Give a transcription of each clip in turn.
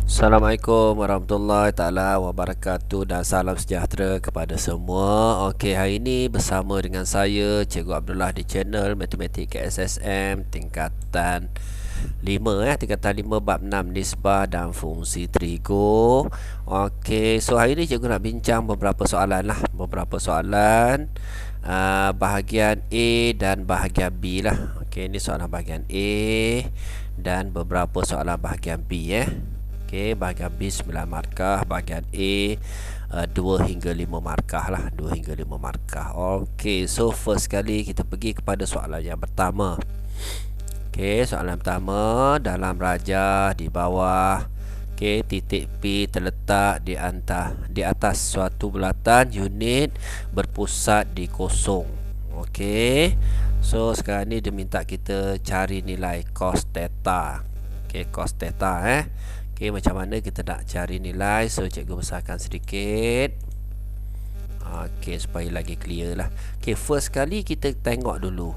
Assalamualaikum warahmatullahi taala wabarakatuh dan salam sejahtera kepada semua. Okey, hari ini bersama dengan saya Cikgu Abdullah di channel Matematik KSSM tingkatan 5 tingkatan 5 bab 6 nisbah dan fungsi trigo. Okey, so hari ini cikgu nak bincang beberapa soalan lah, beberapa soalan bahagian A dan bahagian B lah. Okey, ini soalan bahagian A dan beberapa soalan bahagian B Okey, bahagian B 9 markah, bahagian A 2 hingga 5 markah lah, 2 hingga 5 markah. Okey, so first kali kita pergi kepada soalan yang pertama. Okey, soalan pertama, dalam rajah di bawah, okey, titik P terletak di atas suatu bulatan unit berpusat di kosong. Okey, so sekarang ni dia minta kita cari nilai cos theta. Okey, cos theta Okey, macam mana kita nak cari nilai? So cikgu besarkan sedikit. Okey, supaya lagi clear lah. Okey, first kali kita tengok dulu.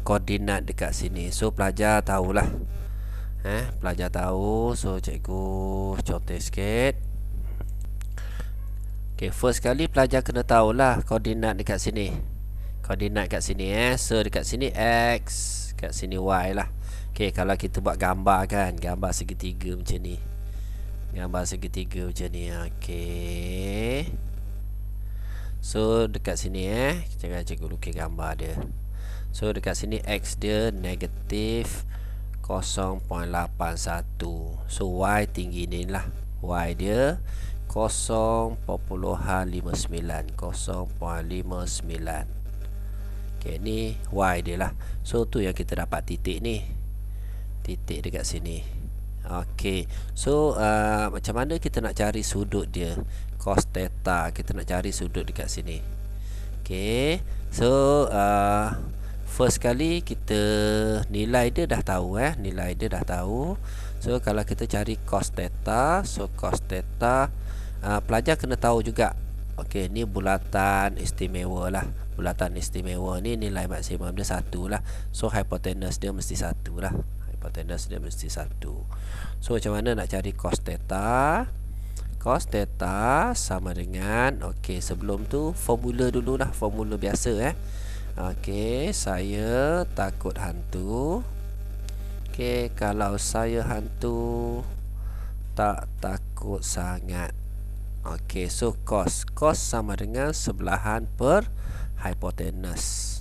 Koordinat dekat sini. So pelajar tahulah. Pelajar tahu. So cikgu contoh sikit. Okey, first kali pelajar kena tahulah koordinat dekat sini. Koordinat kat sini So dekat sini X, kat sini Y lah. Okey, kalau kita buat gambar kan, gambar segitiga macam ni. Gambar segitiga macam ni. Okey. So dekat sini jangan cikgu lukis gambar dia. So dekat sini X dia negatif 0.81. So Y tinggi ni lah. Y dia 0.59. Okey, ni Y dia lah. So tu yang kita dapat titik ni. Titik dekat sini. Okey, so macam mana kita nak cari sudut dia, cos theta? Kita nak cari sudut dekat sini. Okey, so first kali kita nilai dia dah tahu nilai dia dah tahu. So kalau kita cari cos theta, so cos theta pelajar kena tahu juga. Okey, ni bulatan istimewa lah. Bulatan istimewa ni nilai maksimum dia 1 lah. So hipotenus dia mesti 1 lah. Hipotenus dia mesti 1. So macam mana nak cari cos theta? Cos theta sama dengan, okey, sebelum tu formula dululah, formula biasa Okey, saya takut hantu. Okey, kalau saya hantu tak takut sangat. Okey, so cos sama dengan sebelahan per hipotenus.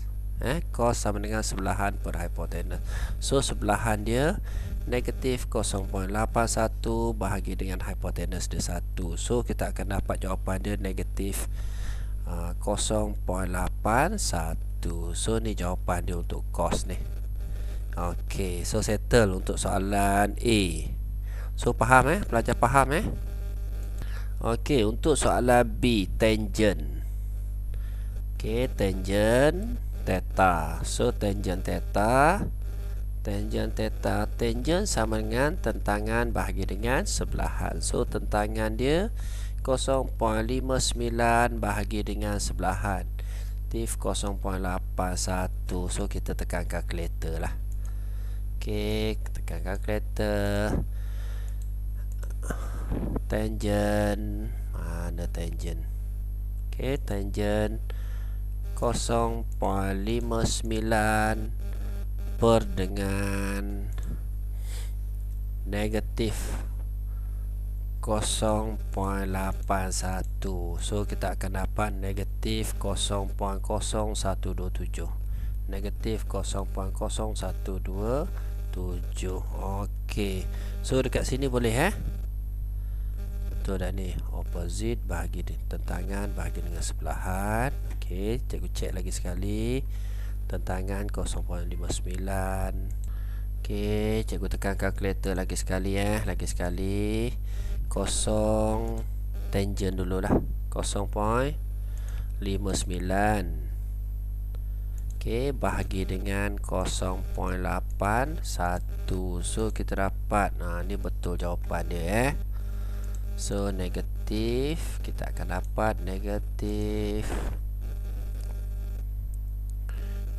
Cos sama dengan sebelahan per hipotenus. So sebelahan dia negatif 0.81 bahagi dengan hipotenus dia 1. So kita akan dapat jawapan dia negatif 0.81. So ni jawapan dia untuk cos ni. Okey, so settle untuk soalan A. So faham pelajar faham Okey, untuk soalan B, tangent. Okey, tangent theta. So tangent theta, tangent sama dengan tentangan bahagi dengan sebelahan. So tentangan dia 0.59 bahagi dengan sebelahan negatif 0.81. So kita tekan kalkulator lah. Okey, tekan kalkulator. Tangent, mana tangent? Okey, tangent 0.59 per dengan negatif 0.81. So kita akan dapat negatif 0.0127. Negatif 0.0127. Okey, so dekat sini boleh betul dah ni. Opposite bahagi tentangan bahagi dengan sebelahan. Okey, cikgu cek lagi sekali. Tentangan 0.59. Okey, cikgu tekan kalkulator lagi sekali lagi sekali. Kosong tangent dululah. 0.59. Okey, bahagi dengan 0.81. So kita dapat ni betul jawapan dia So negatif, kita akan dapat negatif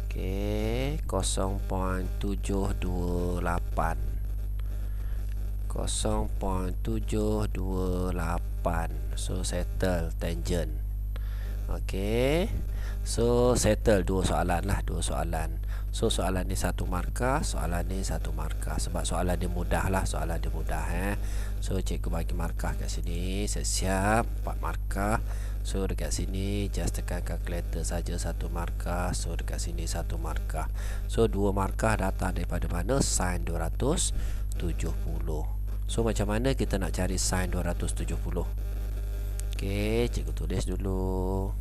Okey, 0.728 0.728. So settle tangent. Okey. So settle dua soalan lah, dua soalan. So soalan ni 1 markah, soalan ni 1 markah. Sebab soalan dia mudah lah, soalan dia mudah So cikgu bagi markah kat sini. Siap 4 markah. So dekat sini just tekan kalkulator saja 1 markah. So dekat sini 1 markah. So 2 markah datang daripada mana? Sin 270. So macam mana kita nak cari sin 270? Okey, cikgu tulis dulu.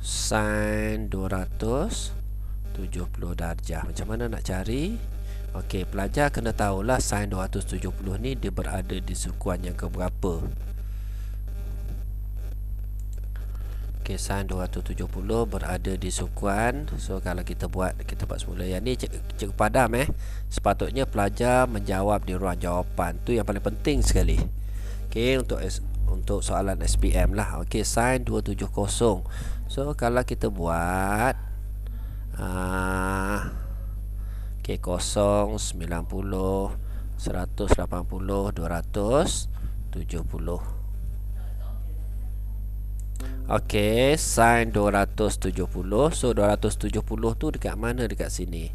Sin 270 darjah. Macam mana nak cari? Okey, pelajar kena tahulah sin 270 ni dia berada di sukuan yang keberapa. Okey, sin 270 berada di sukuan. So kalau kita buat semula yang ni cikgu padam sepatutnya pelajar menjawab di ruang jawapan. Tu yang paling penting sekali. Okey, untuk soalan SPM lah. Okey, sin 270. So kalau kita buat okey, 0, 90, 180, 270. Okey, sin 270. So 270 tu dekat mana? Dekat sini.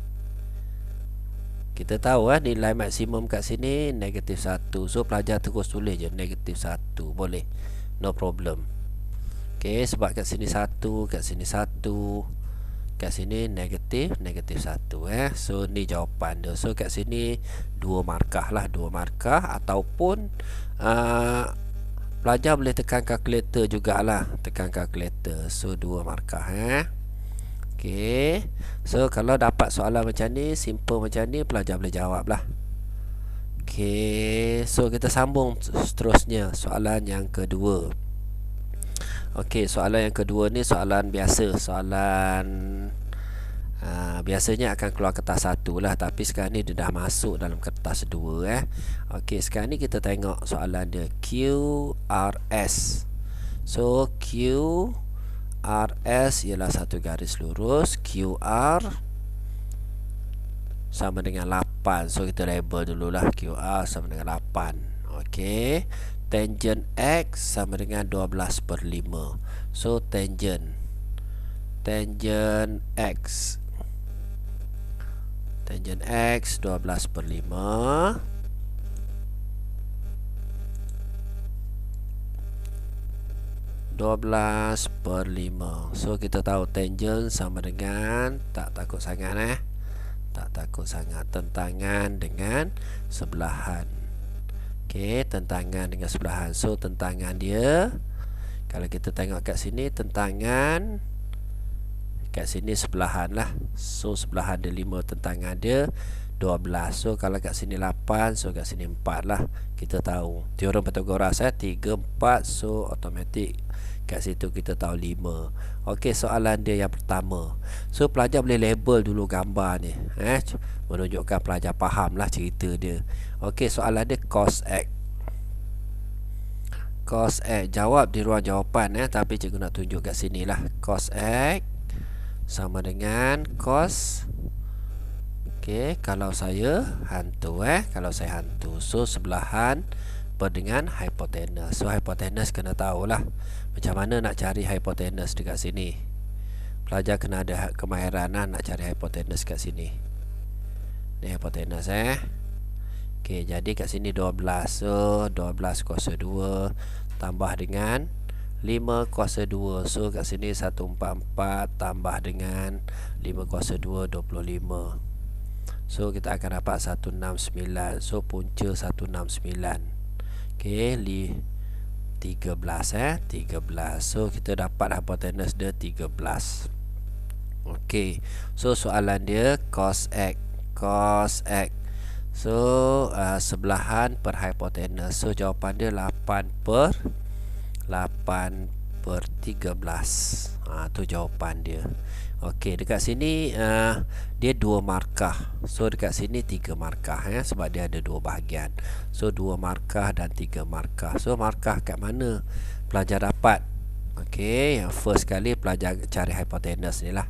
Kita tahu nilai maksimum kat sini negatif 1. So pelajar terus tulis je negatif 1. Boleh, no problem. Okey, sebab kat sini 1, kat sini 1, kat sini negatif 1 So ni jawapan dia. So kat sini 2 markah lah, 2 markah. Ataupun pelajar boleh tekan kalkulator jugalah, tekan kalkulator. So 2 markah Okey. So kalau dapat soalan macam ni, simple macam ni, pelajar boleh jawab lah. Okey. So kita sambung seterusnya, soalan yang kedua. Okey, soalan yang kedua ni soalan biasa. Soalan biasanya akan keluar kertas 1 lah. Tapi sekarang ni dia dah masuk dalam kertas 2 Okey, sekarang ni kita tengok soalan dia. QRS. So QRS ialah satu garis lurus. QR sama dengan 8. So kita label dululah QR sama dengan 8. Okey. Tangent X sama dengan 12/5. So tangent X 12/5. So kita tahu tangent sama dengan, tak takut sangat tak takut sangat, tentangan dengan sebelahan. Okey, tentangan dengan sebelahan. So tentangan dia, kalau kita tengok kat sini, tentangan kat sini sebelahan lah. So sebelahan dia 5, tentangan dia 12. So kalau kat sini 8, so kat sini 4 lah. Kita tahu teorem Pythagoras 3, 4. So automatik kat situ kita tahu 5. Okey, soalan dia yang pertama. So pelajar boleh label dulu gambar ni menunjukkan pelajar faham lah cerita dia. Okey, soalan dia cos X. Cos X, jawab di ruang jawapan tapi cikgu nak tunjuk kat sini lah. Cos X sama dengan cos. Okey, kalau saya hantu kalau saya hantu, so sebelahan dengan hipotenus. So hipotenus kena tahulah macam mana nak cari hipotenus dekat sini. Pelajar kena ada kemahiran nak cari hipotenus kat sini. Ni hipotenus Okey, jadi kat sini 12. So 12 kuasa 2 tambah dengan 5 kuasa 2. So kat sini 144 tambah dengan 5 kuasa 2, 25. So kita akan dapat 169. So punca 169. Okey, 13 13. So kita dapat hipotenus dia 13. Okey. So soalan dia cos X. So sebelahan per hipotenus. So jawapan dia 8/13. Tu jawapan dia. Okey, dekat sini dia 2 markah. So dekat sini 3 markah sebab dia ada 2 bahagian. So 2 markah dan 3 markah. So markah kat mana pelajar dapat? Okey, yang first kali pelajar cari hipotenus ni lah.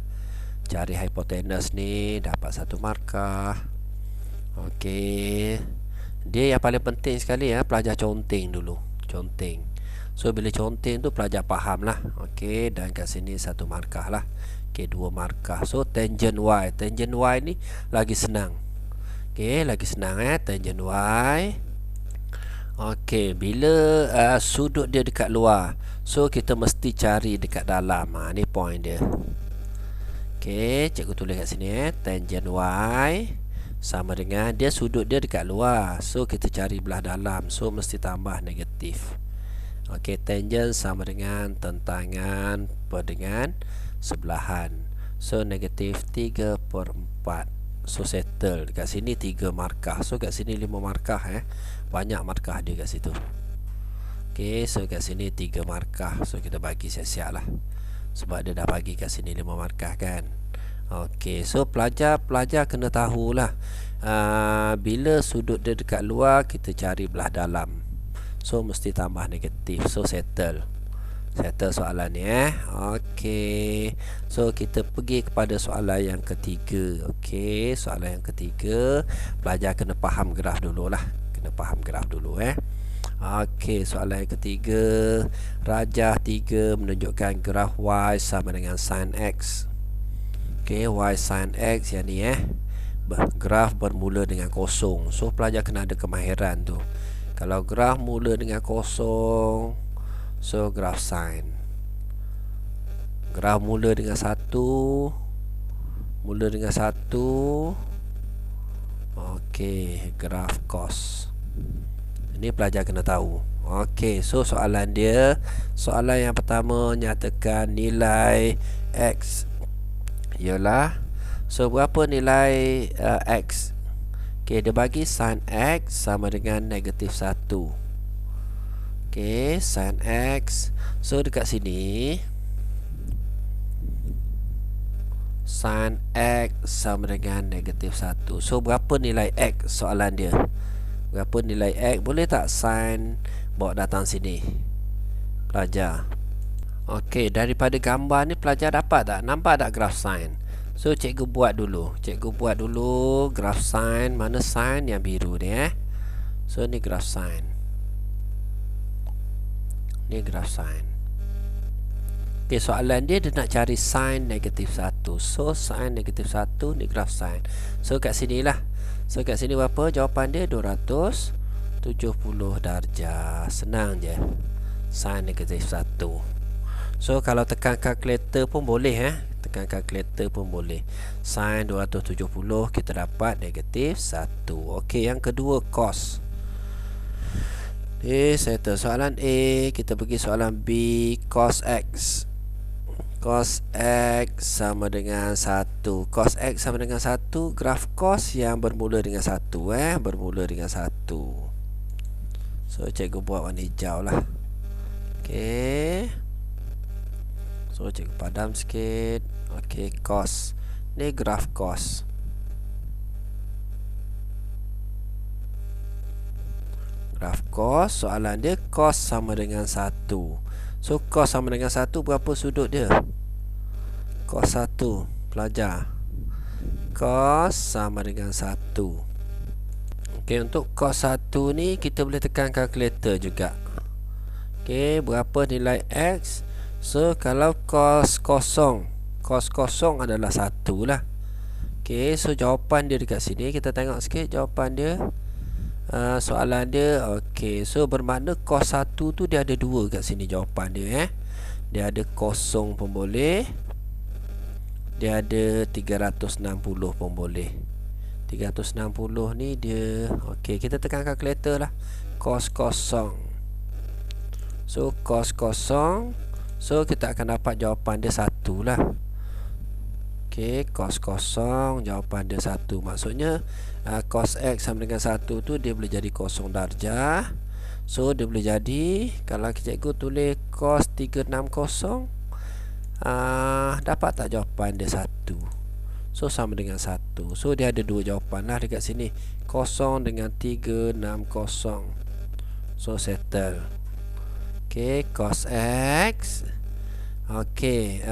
Cari hipotenus ni dapat 1 markah. Okey. Dia yang paling penting sekali ya, pelajar conteng dulu. Conteng. So bila conteng tu pelajar faham lah. Okey, dan kat sini satu markah lah. Okey, 2 markah. So tangent y. Tangent y ni lagi senang. Okey, lagi senang tangent y. Okey, bila sudut dia dekat luar, so kita mesti cari dekat dalam. Ni point dia. Okey, cikgu tulis kat sini tangent y sama dengan dia sudut dia dekat luar. So kita cari belah dalam. So mesti tambah negatif. Okey, tangent sama dengan tentangan per dengan sebelahan. So negatif 3/4. So settle. Dekat sini 3 markah. So kat sini 5 markah banyak markah dia kat situ. Okey, so kat sini 3 markah. So kita bagi siap-siap lah, sebab dia dah bagi kat sini 5 markah kan. Okey, so pelajar kena tahulah bila sudut dia dekat luar, kita cari belah dalam. So mesti tambah negatif. So settle soalan ni Okey, so kita pergi kepada soalan yang ketiga. Okey, soalan yang ketiga, pelajar kena faham graf dulu lah. Okey, soalan yang ketiga, rajah 3 menunjukkan graf y sama dengan sin x. Okey, y sin x yang ni graf bermula dengan kosong. So pelajar kena ada kemahiran tu. Kalau graf mula dengan kosong, so graf sin. Graf mula dengan 1, okey, graf cos. Ini pelajar kena tahu. Okey, so soalan yang pertama, nyatakan nilai x ialah, so berapa nilai x? Okey, dia bagi sin x sama dengan negatif 1. Okey, sin x. So dekat sini sin x sama dengan negatif 1. So berapa nilai x soalan dia? Berapa nilai x? Boleh tak sin bawa datang sini pelajar? Okey, daripada gambar ni pelajar dapat tak? Nampak tak graf sin? So cikgu buat dulu graf sin. Mana sin? Yang biru ni So ni graf sin. Okey, soalan dia nak cari sin negatif 1. So sin negatif 1 ni graf sin. So kat sini lah. So kat sini berapa? Jawapan dia 270 darjah. Senang je. Sin negatif 1. So kalau tekan kalkulator pun boleh Sin 270 kita dapat negatif 1. Okey, yang kedua cos. Settle soalan A. Kita pergi soalan B. Cos x. Cos x sama dengan 1. Cos x sama dengan 1. Graf cos yang bermula dengan 1 So cikgu buat warna hijau lah. Okey, so cikgu padam sikit. Okey, cos. Ni graf cos. Soalan dia cos sama dengan 1. So cos sama dengan 1, berapa sudut dia? Cos 1, pelajar. Cos sama dengan 1. Okey, untuk cos 1 ni kita boleh tekan kalkulator juga. Okey, berapa nilai x? So kalau cos kosong adalah 1 lah. Okey, so jawapan dia dekat sini. Kita tengok sikit jawapan dia. Soalan dia. Okey, so bermakna cos 1 tu dia ada 2 kat sini jawapan dia Dia ada kosong pun boleh, dia ada 360 pun boleh. 360 ni dia. Okey, kita tekan kalkulator lah. Cos kosong. So cos kosong, so kita akan dapat jawapan dia 1 lah. Okey, cos kosong, jawapan dia 1. Maksudnya cos x sama dengan 1 tu dia boleh jadi kosong darjah. So dia boleh jadi, kalau cikgu tulis cos 360, dapat tak jawapan dia 1? So sama dengan 1. So dia ada 2 jawapan lah dekat sini, kosong dengan 360. So settle. Okey, cos x. Okey,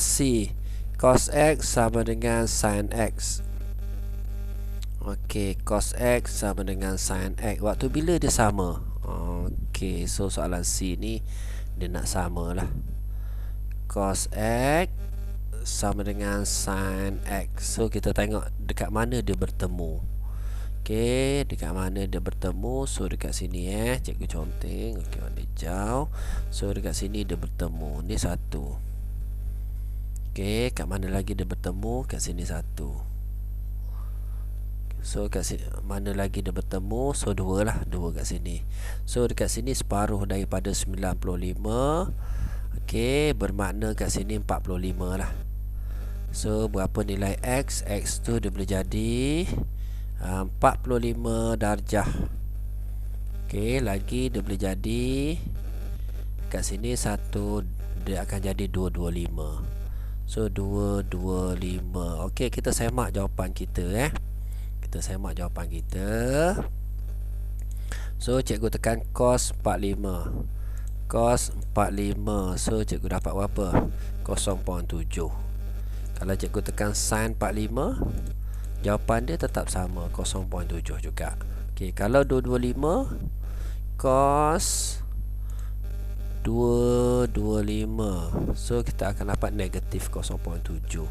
C. Cos x sama dengan sin x. Okey, cos X sama dengan sin X. Waktu bila dia sama? Okey, so soalan C ni dia nak sama lah. Cos X sama dengan sin X. So kita tengok dekat mana dia bertemu. Okey, dekat mana dia bertemu? So dekat sini cikgu conteng. Okey, warna hijau. So dekat sini dia bertemu. Ni satu. Okey, kat mana lagi dia bertemu? Kat sini satu. So kat sini, mana lagi dia bertemu? So dua lah, dua kat sini. So dekat sini separuh daripada 95. Okey, bermakna kat sini 45 lah. So berapa nilai X? X tu dia boleh jadi 45 darjah. Okey, lagi dia boleh jadi kat sini satu, dia akan jadi 225. So 225. Okey, kita semak jawapan kita Kita semak jawapan kita. So cikgu tekan cos 45. Cos 45. So cikgu dapat berapa? 0.7. Kalau cikgu tekan sin 45, jawapan dia tetap sama, 0.7 juga. Okey, kalau 225 cos 225, so kita akan dapat negatif 0.7.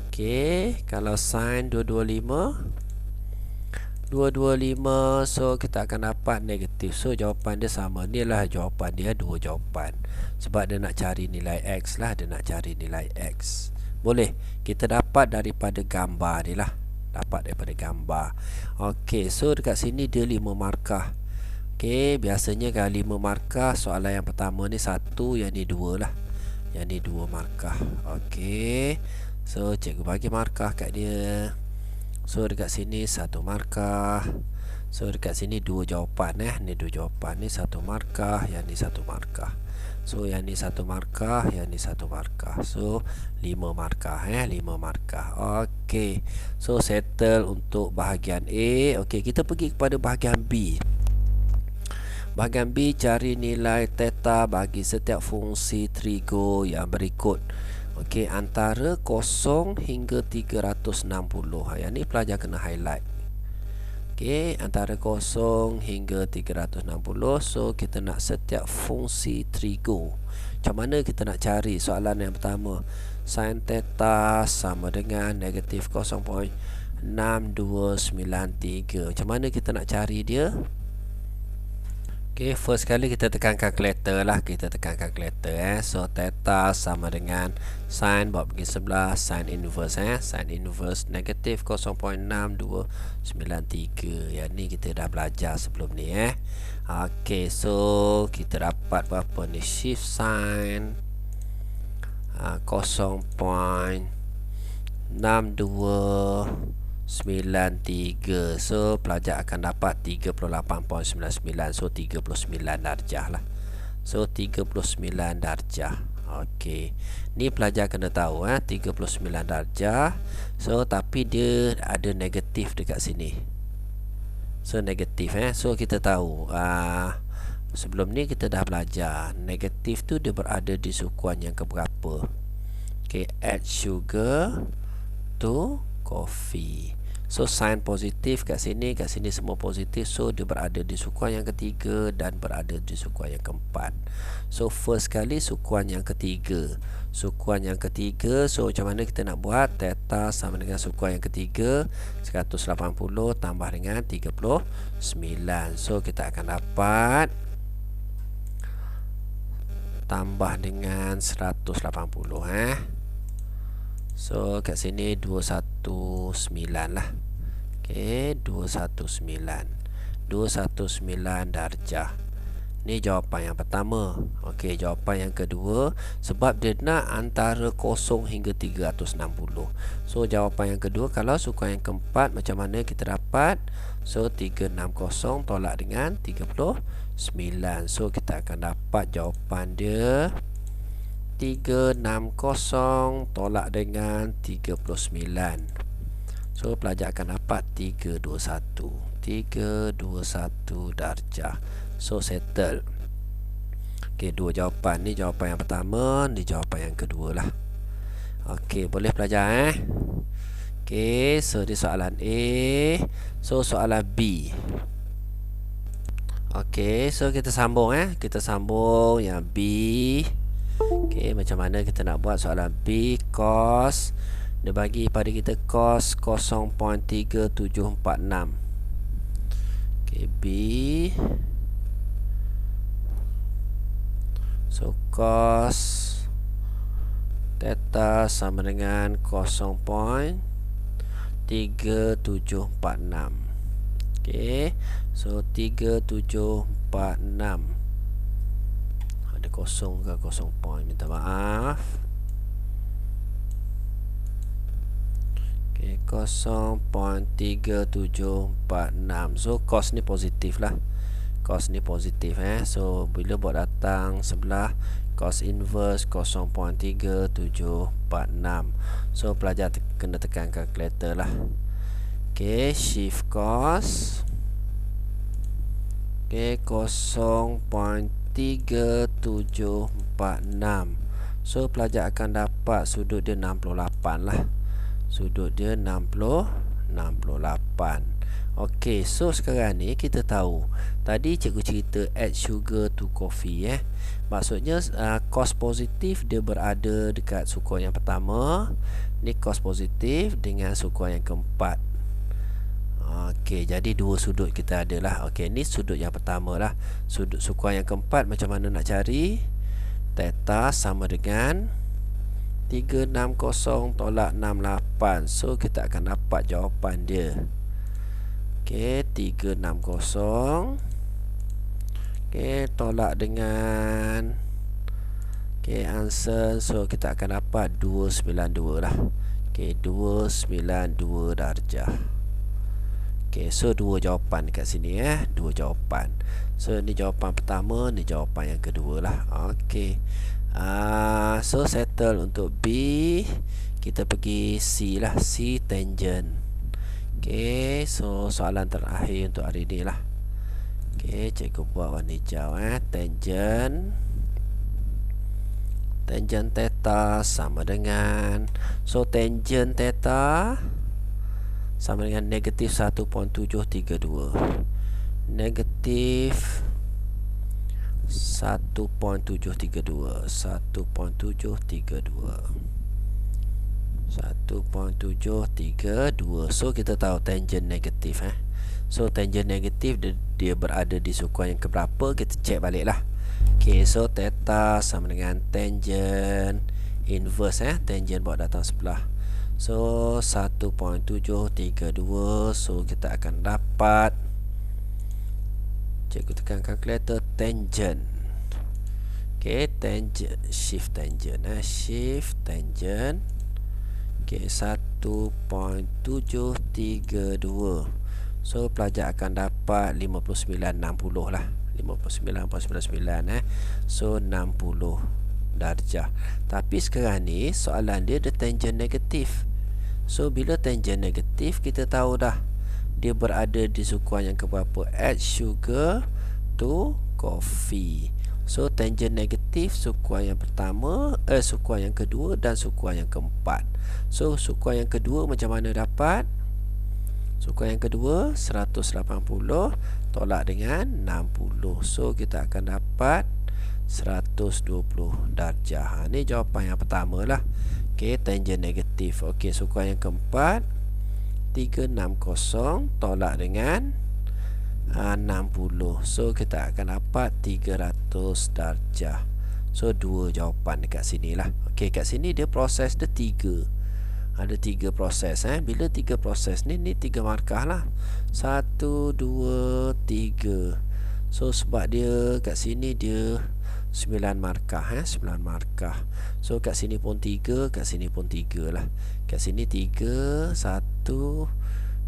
Okey, kalau sin 225, so kita akan dapat negatif. So jawapan dia sama. Inilah jawapan dia, dua jawapan. Sebab dia nak cari nilai X lah. Dia nak cari nilai X. Boleh kita dapat daripada gambar ni lah. Dapat daripada gambar. Okey, so dekat sini dia 5 markah. Okey, biasanya kalau 5 markah, soalan yang pertama ni 1, yang ni 2 lah. Yang ni 2 markah. Okey, so cikgu bagi markah kat dia. So dekat sini 1 markah. So dekat sini 2 jawapan Ni 2 jawapan. Ni 1 markah, yang ni 1 markah. So yang ni 1 markah, yang ni 1 markah. So 5 markah 5 markah. Okey, so settle untuk bahagian A. Okey, kita pergi kepada bahagian B. Bahagian B, cari nilai theta bagi setiap fungsi trigo yang berikut. Okey, antara 0 hingga 360. Yang ni pelajar kena highlight. Okey, antara 0 hingga 360. So kita nak setiap fungsi trigo. Macam mana kita nak cari? Soalan yang pertama, sin theta sama dengan negatif 0.6293. Macam mana kita nak cari dia? Okay, first kali kita tekan calculator lah. Kita tekan calculator So theta sama dengan sin bawa pergi sebelah, sin inverse sin inverse negatif 0.6293. Yang ni kita dah belajar sebelum ni Okay, so kita dapat berapa ni? Shift sin 0.6293. So pelajar akan dapat 38.99. So 39 darjah lah. So 39 darjah. Okey, ni pelajar kena tahu 39 darjah. So tapi dia ada negatif dekat sini. So negatif So kita tahu sebelum ni kita dah belajar negatif tu dia berada di sukuan yang keberapa. Okey, add sugar to coffee. So sign positif kat sini semua positif. So dia berada di sukuan yang ketiga dan berada di sukuan yang keempat. So first kali sukuan yang ketiga. Sukuan yang ketiga, so macam mana kita nak buat? Theta sama dengan sukuan yang ketiga, 180 tambah dengan 39. So kita akan dapat tambah dengan 180 So kat sini 219 lah. Okey, 219 darjah. Ni jawapan yang pertama. Okey, jawapan yang kedua, sebab dia nak antara 0 hingga 360. So jawapan yang kedua, kalau sukuan yang keempat, macam mana kita dapat? So 360 tolak dengan 39. So kita akan dapat jawapan dia 360 tolak dengan 39. So pelajar akan dapat 321 darjah. So settle. Okey, dua jawapan. Ni jawapan yang pertama, ni jawapan yang kedua lah. Okey, boleh pelajar Okey, so di soalan A. So soalan B. Okey, so kita sambung kita sambung yang B. Okey, macam mana kita nak buat soalan B? Cos dia bagi pada kita cos 0.3746. Okey, B. So cos theta sama dengan 0.3746. Okey, so 3746. Ada kosong ke kosong point, minta maaf. Okey, 0.3746. So cos ni positif lah. Cos ni positif So bila buat datang sebelah cos inverse 0.3746. So pelajar kena tekan kalkulator lah. Okey, shift cos. Okey, 0.3746. So pelajar akan dapat sudut dia 68 lah. Sudut dia 68. Okey, so sekarang ni kita tahu tadi cikgu cerita add sugar to coffee Maksudnya cos positif dia berada dekat sukuan yang pertama. Ni cos positif dengan sukuan yang keempat. Okey, jadi dua sudut kita ada lah. Okey, ni sudut yang pertama lah. Sudut sukuan yang keempat macam mana nak cari? Theta sama dengan 360 tolak 68. So kita akan dapat jawapan dia. Okey, 360. Okey, tolak dengan answer. So kita akan dapat 292 lah. Okey, 292 darjah. Okey, so dua jawapan dekat sini dua jawapan. So ni jawapan pertama, ni jawapan yang kedua lah. Okey. So settle untuk B. Kita pergi C lah, C tangent. Okey, so soalan terakhir untuk hari ni lah. Okey, cikgu buat warna hijau tangent. Tangent theta sama dengan, so tangent theta sama dengan negatif 1.732. Negatif 1.732. 1.732. So kita tahu tangent negatif So tangent negatif dia berada di sukuan yang keberapa, kita cek balik lah. Okey, so theta sama dengan tangent inverse tangent buat datang sebelah. So 1.732. So kita akan dapat, cikgu tekan kalkulator, tangent. Okey, tangent, shift tangent shift tangent. Okey, 1.732. So pelajar akan dapat 59.60 lah. 59.99 So 60 darjah. Tapi sekarang ni soalan dia tangent negatif. So bila tangent negatif, kita tahu dah dia berada di sukuan yang keberapa? Add sugar to coffee. So tangent negatif sukuan yang pertama, sukuan yang kedua dan sukuan yang keempat. So sukuan yang kedua macam mana dapat? Sukuan yang kedua 180 tolak dengan 60. So kita akan dapat 120 darjah. Ni jawapan yang pertama lah. Okey, tangent negatif. Okey, sukuan yang keempat 360 tolak dengan 60. So kita akan dapat 300 darjah. So dua jawapan dekat sini lah. Okey, kat sini dia proses dia 3. Ada 3 proses Bila 3 proses ni 3 markah lah. 1, 2, 3. So sebab dia kat sini dia 9 markah 9 markah. So kat sini pun 3, kat sini pun 3 lah. Kat sini 3, 1,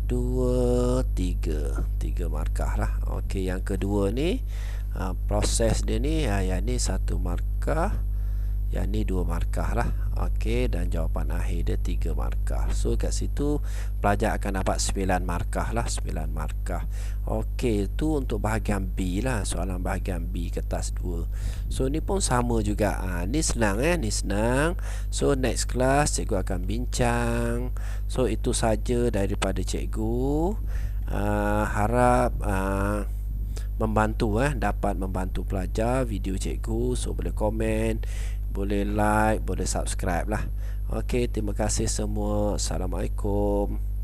2, 3. 3 markah lah. Okey, yang kedua ni proses dia ni yang ni 1 markah, Yang ni 2 markah lah. Okey, dan jawapan akhir dia 3 markah. So kat situ pelajar akan dapat 9 markah lah, 9 markah. Okey, tu untuk bahagian B lah, soalan bahagian B kertas 2. So ni pun sama juga. Ni senang ni senang. So next class cikgu akan bincang. So itu saja daripada cikgu. Harap membantu dapat membantu pelajar video cikgu. So boleh komen, boleh like, boleh subscribe lah. Okey, terima kasih semua. Assalamualaikum.